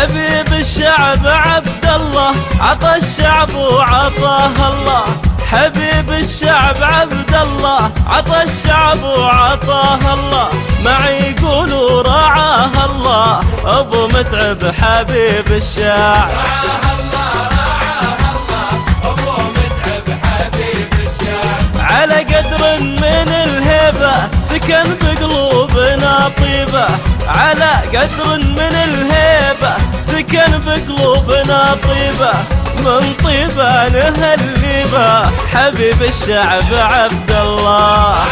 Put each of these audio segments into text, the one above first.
حبيب الشعب عبد الله عطى الشعب وعطاه الله. حبيب الشعب عبد الله عطى الشعب وعطاه الله. معي يقولوا رعاه الله ابو متعب حبيب الشعب. على قدر من الهيبة سكن بقلوبنا طيبة. على قدر من الهيبة سكن بقلوبنا طيبة. من طيبة نهلي به حبيب الشعب عبد الله.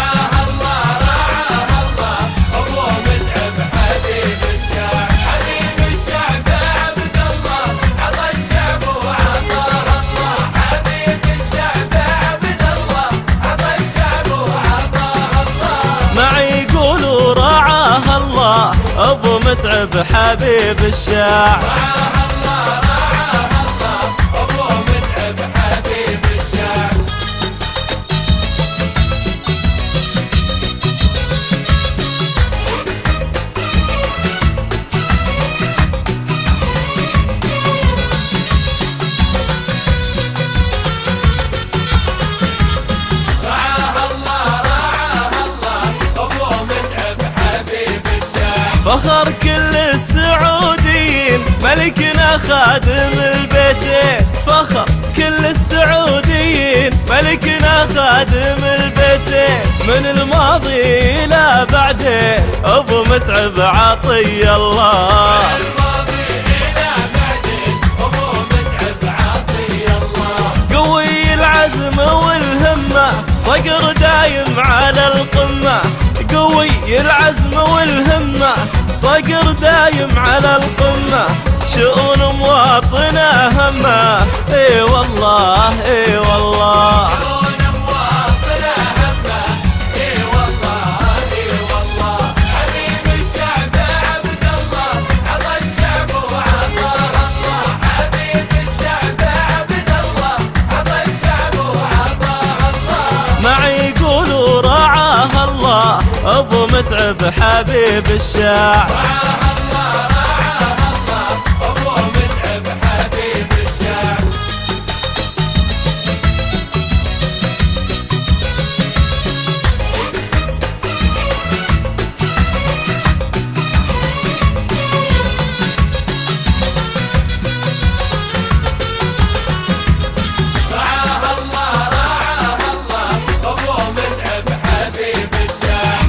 ابو متعب حبيب الشعب. ابو متعب حبيب الشعب. فخر كل السعوديين ملكنا خادم البيتين. فخر كل السعوديين ملكنا خادم البيتين. من الماضي إلى بعدين أبو متعب عطي الله. قوي العزم والهمة صقر دايم على القمة. قوي العزم والهمة صقر دايم على القمة. شؤون مواطنه همه اي والله اي والله. شؤون مواطنه همه اي والله اي والله. حبيب الشعب عبد الله عطى الشعب وعطاه الله. حبيب الشعب عبد الله عطى الشعب وعطاه الله. معي يقولوا رعاه الله ابو متعب حبيب الشعب.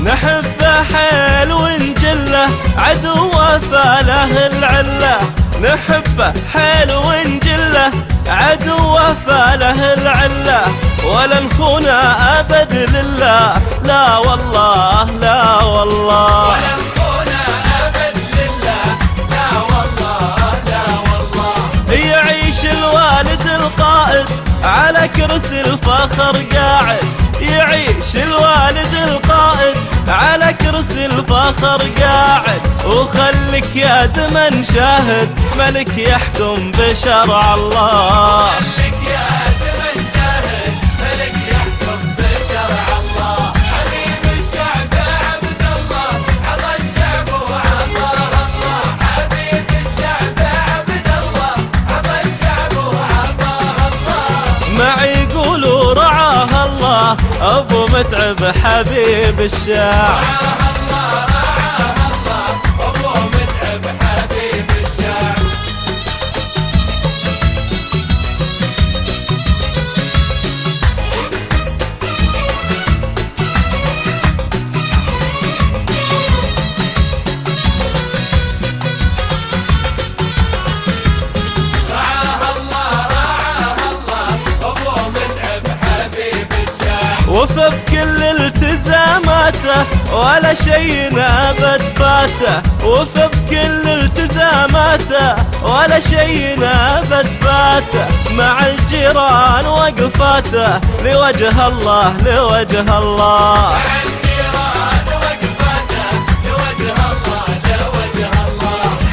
نحبه حيل ونجله عدوه فاله العله. نحبه حيل ونجله عدوه فاله العله. ولا نخونه ابد لله لا والله لا والله. ولا نخونه ابد لله لا والله لا والله. يعيش الوالد القائد على كرسي الفخر قاعد. يعيش الوالد القائد على كرسي الفخر قاعد. وخلك يا زمن شاهد ملك يحكم بشرع الله. خلك يا زمن شاهد ملك يحكم بشرع الله. حبيب الشعب عبد الله عطى الشعب وعطاه الله. حبيب الشعب عبد الله عطى الشعب وعطاه الله. معي يقولوا رعاه الله ابو متعب حبيب الشعب. وفى بكل التزاماته ولا شيء ابد فاته. وفى بكل التزاماته ولا شيء ابد فاته. مع الجيران وقفاته لوجه الله لوجه الله.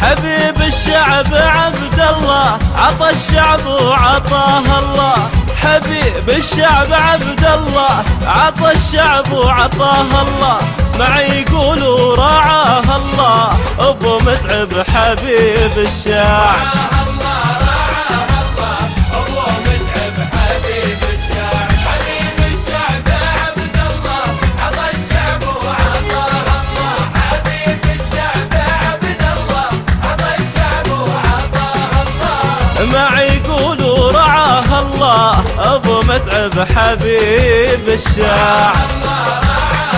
حبيب الشعب عبد الله عطى الشعب وعطاه الله. حبيب الشعب عبد الله عطى الشعب وعطاه الله. معي يقولوا رعاه الله ابو متعب حبيب الشاعر. رعاه الله أبو متعب حبيب الشعب. حبيب الشعب عبد الله عطى الشعب وعطاه الله. حبيب الشعب عبد الله عطى الشعب وعطاه الله. ما يقولوا رعاه الله أبو متعب حبيب الشاعر. رعاه